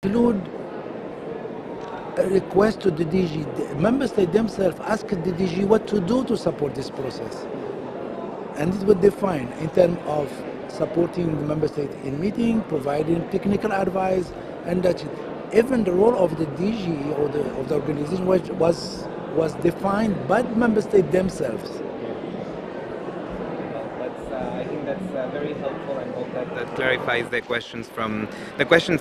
include a request to the DG. The member state themselves ask the DG what to do to support this process. And it would define in terms of supporting the member state in meeting, providing technical advice, and that even the role of the DG or of the organization was defined by the member state themselves. I think that's very helpful, and hope that clarifies the questions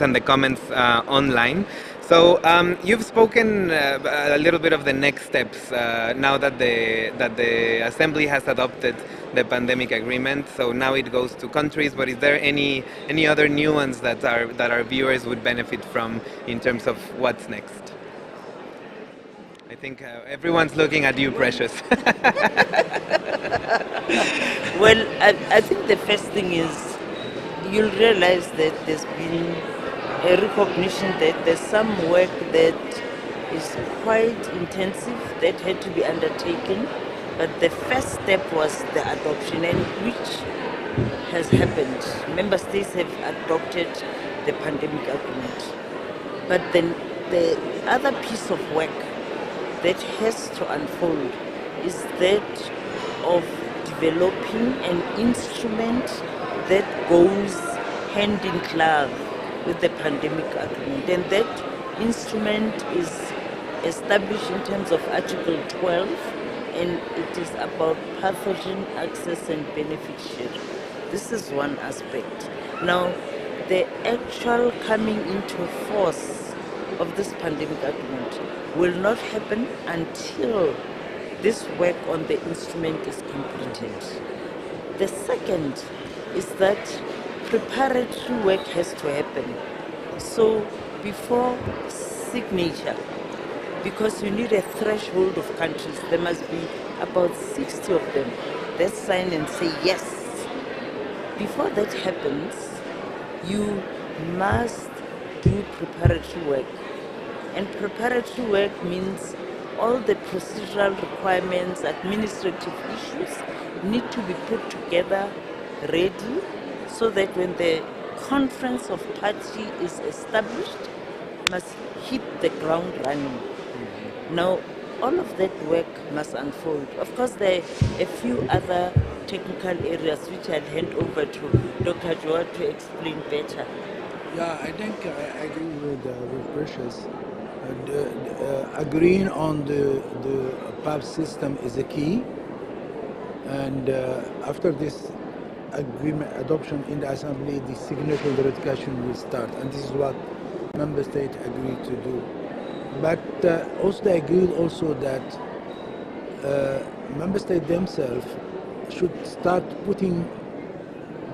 and the comments online. So you've spoken a little bit of the next steps now that the Assembly has adopted the pandemic agreement. So now it goes to countries. But is there any other nuance that our viewers would benefit from in terms of what's next? I think everyone's looking at you, Precious. Well, I think the first thing is you'll realize that there's been a recognition that there's some work that is quite intensive that had to be undertaken, but the first step was the adoption, and which has happened. Member states have adopted the pandemic agreement, but then the other piece of work that has to unfold is that of developing an instrument that goes hand in glove with the pandemic agreement. And that instrument is established in terms of Article 12, and it is about pathogen access and benefit sharing. This is one aspect. Now, the actual coming into force of this pandemic agreement will not happen until this work on the instrument is completed. The second is that preparatory work has to happen. So before signature, because you need a threshold of countries, there must be about 60 of them that sign and say yes. Before that happens, you must do preparatory work. And preparatory work means all the procedural requirements, administrative issues need to be put together, ready, so that when the conference of party is established, must hit the ground running. Now, all of that work must unfold. Of course, there are a few other technical areas which I'll hand over to Dr. Joa to explain better. Yeah, I think I agree with Precious. Agreeing on the PAB system is a key, and after this agreement adoption in the Assembly, the signature and the ratification will start, and this is what member states agreed to do. But also they agreed also that member states themselves should start putting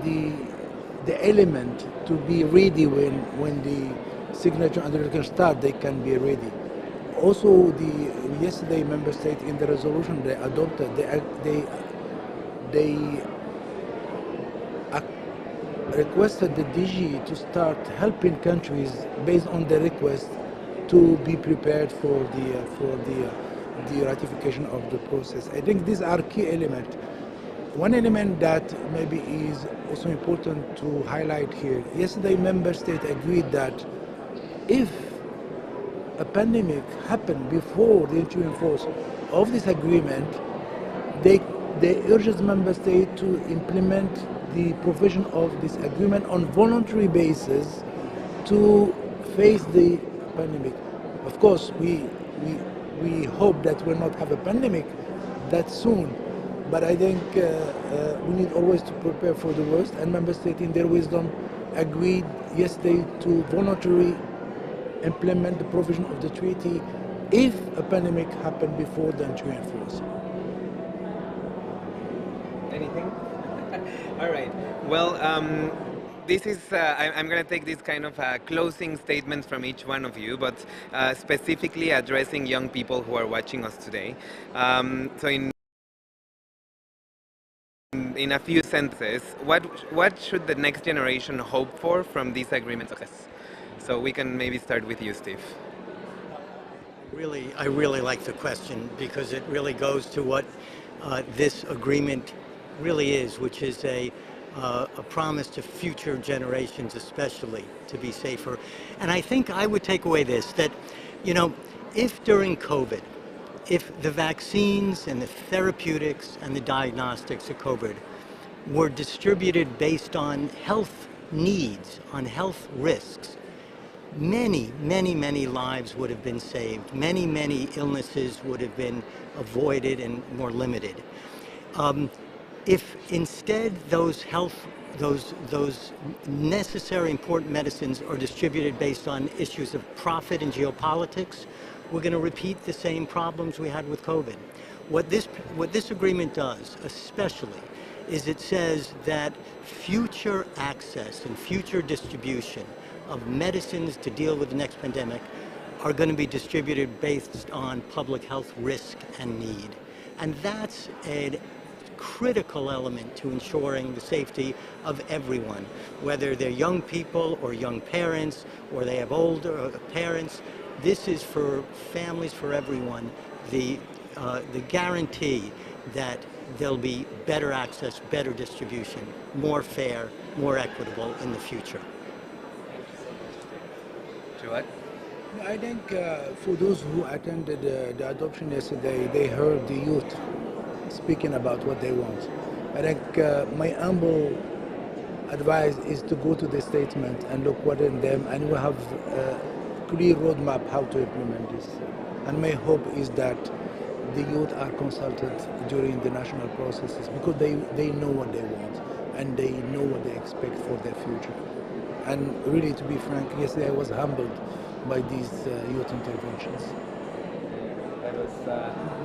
the element to be ready when the signature and the ratification start, they can be ready. Also, yesterday member state in the resolution they adopted, they requested the DG to start helping countries based on the request to be prepared for the ratification of the process. I think these are key elements. One element that maybe is also important to highlight here. Yesterday, member states agreed that if a pandemic happened before the entry in force of this agreement, they urged member states to implement the provision of this agreement on voluntary basis to face the pandemic. Of course, we hope that we'll not have a pandemic that soon, but I think we need always to prepare for the worst, and member states in their wisdom agreed yesterday to voluntarily implement the provision of the treaty if a pandemic happened before the entry in force. Anything? All right. Well, this is, I'm going to take this kind of closing statements from each one of you, but specifically addressing young people who are watching us today. So in a few sentences, what should the next generation hope for from this agreement success? So we can maybe start with you, Steve. I really like the question, because it really goes to what this agreement really is, which is a a promise to future generations especially to be safer. And I think I would take away this, that, you know, if during COVID, if the vaccines and the therapeutics and the diagnostics of COVID were distributed based on health needs, on health risks, many, many, many lives would have been saved. Many, many illnesses would have been avoided and more limited. If instead those necessary, important medicines are distributed based on issues of profit and geopolitics, we're going to repeat the same problems we had with COVID. What this agreement does, especially, is it says that future access and future distribution of medicines to deal with the next pandemic are going to be distributed based on public health risk and need. And that's a critical element to ensuring the safety of everyone, whether they're young people or young parents, or they have older parents. This is for families, for everyone, the guarantee that there'll be better access, better distribution, more fair, more equitable in the future. What? I think for those who attended the adoption yesterday, they heard the youth speaking about what they want. I think my humble advice is to go to the statement and look what in them, and we have a clear roadmap how to implement this. And my hope is that the youth are consulted during the national processes, because they know what they want and they know what they expect for their future. And really, to be frank, yesterday I was humbled by these youth interventions. It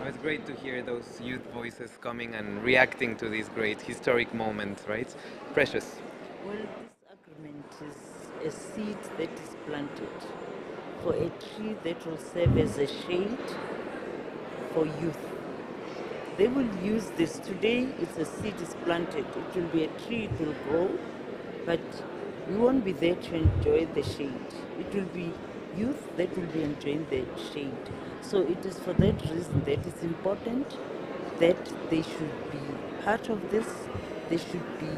was great to hear those youth voices coming and reacting to these great historic moments, right? Precious. Well, this agreement is a seed that is planted for a tree that will serve as a shade for youth. They will use this. Today, it's a seed is planted. It will be a tree, it will grow, but we won't be there to enjoy the shade. It will be youth that will be enjoying the shade. So it is for that reason that it's important that they should be part of this. They should be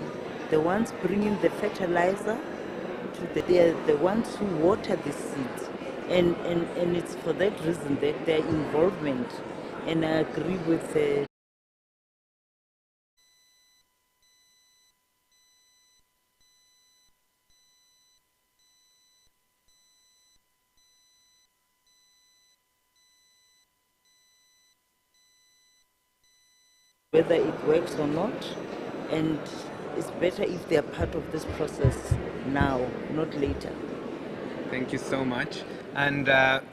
the ones bringing the fertilizer they are the ones who water the seeds. And it's for that reason that their involvement, and I agree with whether it works or not, and it's better if they are part of this process now, not later. Thank you so much. And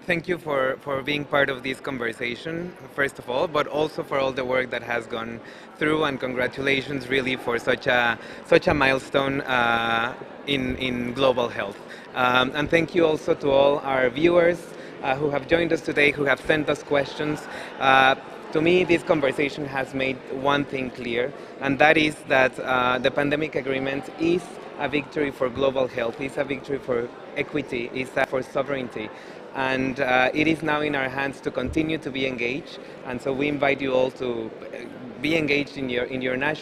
thank you for being part of this conversation, first of all, but also for all the work that has gone through, and congratulations really for such a milestone in global health. And thank you also to all our viewers who have joined us today, who have sent us questions. To me, this conversation has made one thing clear, and that is that the pandemic agreement is a victory for global health, is a victory for equity, is for sovereignty. And it is now in our hands to continue to be engaged. And so we invite you all to be engaged in your national